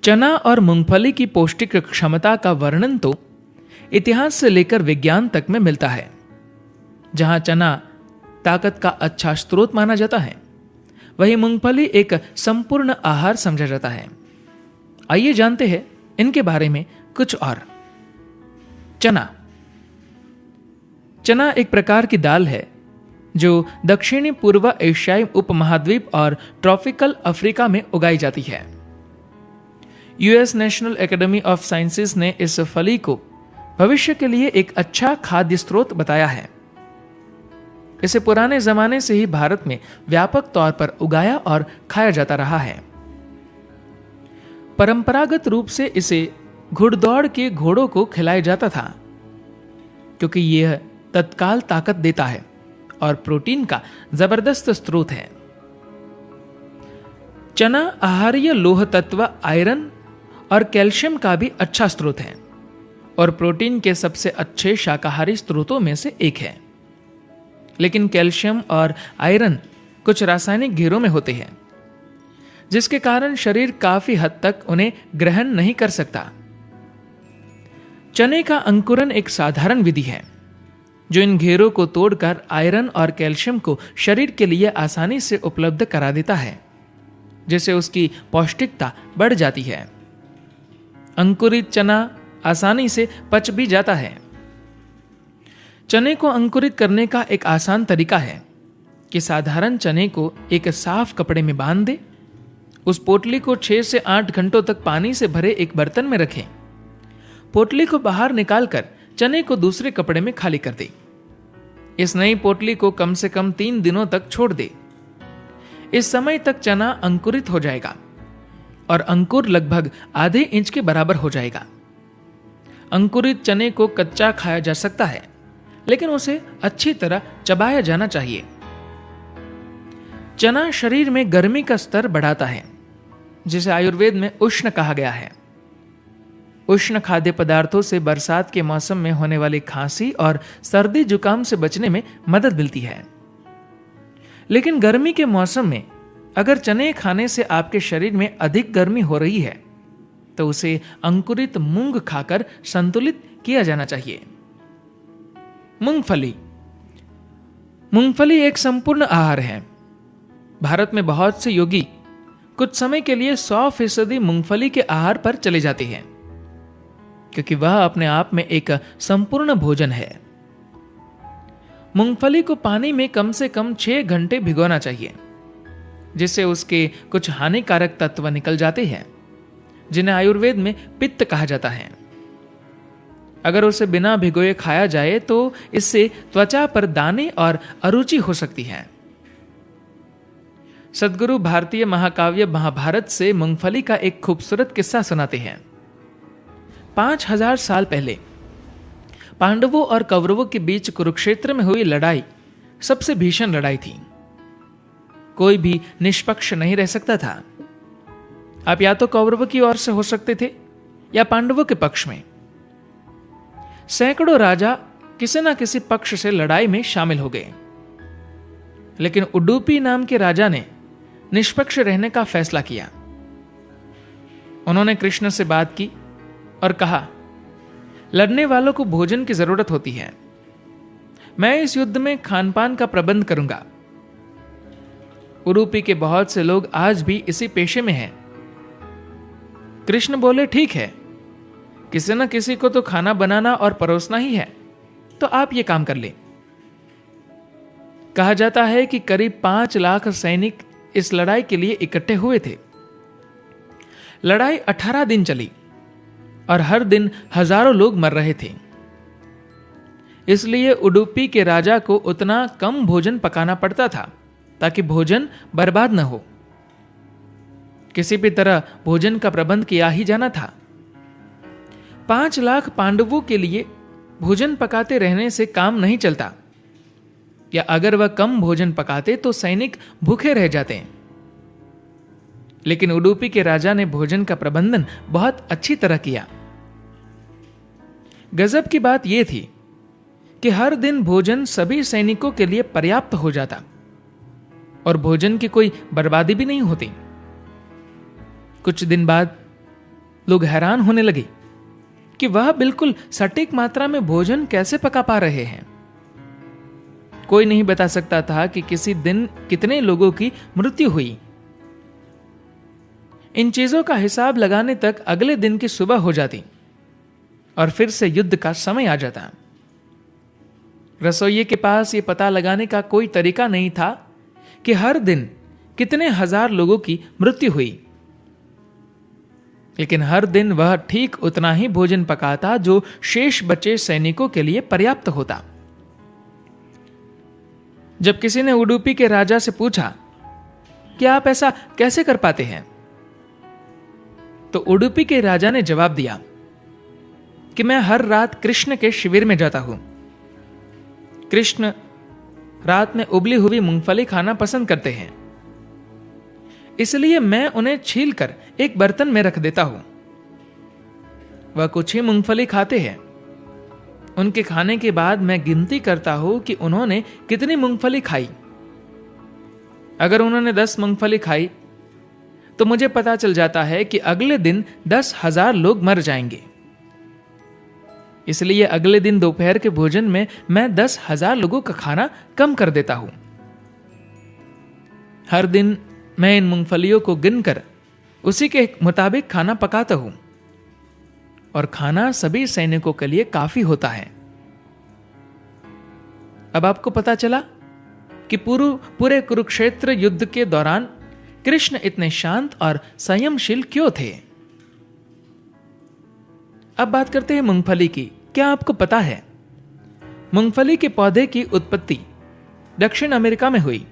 चना और मूंगफली की पौष्टिक क्षमता का वर्णन तो इतिहास से लेकर विज्ञान तक में मिलता है। जहां चना ताकत का अच्छा स्रोत माना जाता है, वहीं मूंगफली एक संपूर्ण आहार समझा जाता है। आइए जानते हैं इनके बारे में कुछ और। चना एक प्रकार की दाल है जो दक्षिणी पूर्व एशियाई उपमहाद्वीप और ट्रॉपिकल अफ्रीका में उगाई जाती है। US national academy of sciences ने इस फली को भविष्य के लिए एक अच्छा खाद्य स्रोत बताया है। इसे पुराने जमाने से ही भारत में व्यापक तौर पर उगाया और खाया जाता रहा है। परंपरागत रूप से इसे घुड़दौड़ के घोड़ों को खिलाया जाता था, क्योंकि यह तत्काल ताकत देता है और प्रोटीन का जबरदस्त स्रोत है। चना आहारीय लोह तत्व आयरन और कैल्शियम का भी अच्छा स्रोत है और प्रोटीन के सबसे अच्छे शाकाहारी स्रोतों में से एक है। लेकिन कैल्शियम और आयरन कुछ रासायनिक घेरों में होते हैं, जिसके कारण शरीर काफी हद तक उन्हें ग्रहण नहीं कर सकता। चने का अंकुरन एक साधारण विधि है जो इन घेरों को तोड़कर आयरन और कैल्शियम को शरीर के लिए आसानी से उपलब्ध करा देता है, जिससे उसकी पौष्टिकता बढ़ जाती है। अंकुरित चना आसानी से पच भी जाता है। चने को अंकुरित करने का एक आसान तरीका है कि साधारण चने को एक साफ कपड़े में बांध दे, उस पोटली को 6 से 8 घंटों तक पानी से भरे एक बर्तन में रखें। पोटली को बाहर निकालकर चने को दूसरे कपड़े में खाली कर दे। इस नई पोटली को कम से कम 3 दिनों तक छोड़ दे। इस समय तक चना अंकुरित हो जाएगा और अंकुर लगभग आधे इंच के बराबर हो जाएगा। अंकुरित चने को कच्चा खाया जा सकता है, लेकिन उसे अच्छी तरह चबाया जाना चाहिए। चना शरीर में गर्मी का स्तर बढ़ाता है, जिसे आयुर्वेद में उष्ण कहा गया है। उष्ण खाद्य पदार्थों से बरसात के मौसम में होने वाली खांसी और सर्दी जुकाम से बचने में मदद मिलती है। लेकिन गर्मी के मौसम में अगर चने खाने से आपके शरीर में अधिक गर्मी हो रही है, तो उसे अंकुरित मूंग खाकर संतुलित किया जाना चाहिए। मूंगफली एक संपूर्ण आहार है। भारत में बहुत से योगी कुछ समय के लिए 100% मूंगफली के आहार पर चले जाते हैं, क्योंकि वह अपने आप में एक संपूर्ण भोजन है। मूंगफली को पानी में कम से कम 6 घंटे भिगोना चाहिए, जिससे उसके कुछ हानिकारक तत्व निकल जाते हैं, जिन्हें आयुर्वेद में पित्त कहा जाता है। अगर उसे बिना भिगोए खाया जाए तो इससे त्वचा पर दाने और अरुचि हो सकती है। सद्गुरु भारतीय महाकाव्य महाभारत से मूंगफली का एक खूबसूरत किस्सा सुनाते हैं। 5000 साल पहले पांडवों और कौरवों के बीच कुरुक्षेत्र में हुई लड़ाई सबसे भीषण लड़ाई थी। कोई भी निष्पक्ष नहीं रह सकता था। आप या तो कौरवों की ओर से हो सकते थे या पांडवों के पक्ष में। सैकड़ों राजा किसी न किसी पक्ष से लड़ाई में शामिल हो गए, लेकिन उडुपी नाम के राजा ने निष्पक्ष रहने का फैसला किया। उन्होंने कृष्ण से बात की और कहा, लड़ने वालों को भोजन की जरूरत होती है। मैं इस युद्ध में खानपान का प्रबंध करूंगा। उडुपी के बहुत से लोग आज भी इसी पेशे में हैं। कृष्ण बोले, ठीक है, किसी न किसी को तो खाना बनाना और परोसना ही है, तो आप ये काम कर ले। कहा जाता है कि करीब 5 लाख सैनिक इस लड़ाई के लिए इकट्ठे हुए थे। लड़ाई 18 दिन चली और हर दिन हजारों लोग मर रहे थे। इसलिए उडुपी के राजा को उतना कम भोजन पकाना पड़ता था ताकि भोजन बर्बाद न हो। किसी भी तरह भोजन का प्रबंध किया ही जाना था। 5 लाख पांडवों के लिए भोजन पकाते रहने से काम नहीं चलता, या अगर वह कम भोजन पकाते तो सैनिक भूखे रह जाते हैं। लेकिन उडुपी के राजा ने भोजन का प्रबंधन बहुत अच्छी तरह किया। गजब की बात यह थी कि हर दिन भोजन सभी सैनिकों के लिए पर्याप्त हो जाता और भोजन की कोई बर्बादी भी नहीं होती। कुछ दिन बाद लोग हैरान होने लगे कि वह बिल्कुल सटीक मात्रा में भोजन कैसे पका पा रहे हैं। कोई नहीं बता सकता था कि किसी दिन कितने लोगों की मृत्यु हुई। इन चीजों का हिसाब लगाने तक अगले दिन की सुबह हो जाती और फिर से युद्ध का समय आ जाता। रसोइये के पास यह पता लगाने का कोई तरीका नहीं था कि हर दिन कितने हजार लोगों की मृत्यु हुई, लेकिन हर दिन वह ठीक उतना ही भोजन पकाता जो शेष बचे सैनिकों के लिए पर्याप्त होता। जब किसी ने उडुपी के राजा से पूछा कि आप ऐसा कैसे कर पाते हैं, तो उडुपी के राजा ने जवाब दिया कि मैं हर रात कृष्ण के शिविर में जाता हूं। कृष्ण रात में उबली हुई मूंगफली खाना पसंद करते हैं, इसलिए मैं उन्हें छीलकर एक बर्तन में रख देता हूं। वह कुछ ही मूंगफली खाते हैं। उनके खाने के बाद मैं गिनती करता हूं कि उन्होंने कितनी मूंगफली खाई। अगर उन्होंने 10 मूंगफली खाई तो मुझे पता चल जाता है कि अगले दिन 10,000 लोग मर जाएंगे। इसलिए अगले दिन दोपहर के भोजन में मैं 10,000 लोगों का खाना कम कर देता हूं। हर दिन मैं इन मूंगफलियों को गिनकर उसी के मुताबिक खाना पकाता हूं और खाना सभी सैनिकों के लिए काफी होता है। अब आपको पता चला कि पूरे कुरुक्षेत्र युद्ध के दौरान कृष्ण इतने शांत और संयमशील क्यों थे। अब बात करते हैं मूंगफली की। क्या आपको पता है मूंगफली के पौधे की उत्पत्ति दक्षिण अमेरिका में हुई?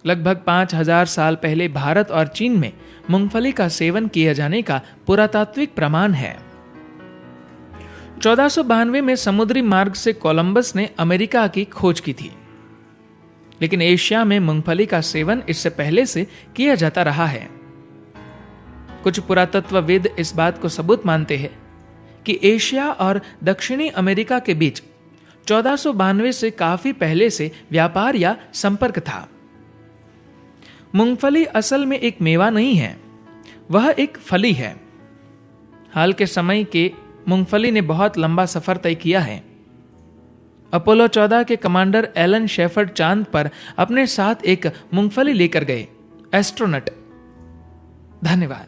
लगभग 5,000 साल पहले भारत और चीन में मूंगफली का सेवन किए जाने का पुरातात्विक प्रमाण है। 1492 में समुद्री मार्ग से कोलंबस ने अमेरिका की खोज की थी, लेकिन एशिया में मूंगफली का सेवन इससे पहले से किया जाता रहा है। कुछ पुरातत्वविद इस बात को सबूत मानते हैं कि एशिया और दक्षिणी अमेरिका के बीच 1492 से काफी पहले से व्यापार या संपर्क था। मूंगफली असल में एक मेवा नहीं है, वह एक फली है। हाल के समय के मूंगफली ने बहुत लंबा सफर तय किया है। अपोलो 14 के कमांडर एलन शेफर्ड चांद पर अपने साथ एक मूंगफली लेकर गए। एस्ट्रोनट। धन्यवाद।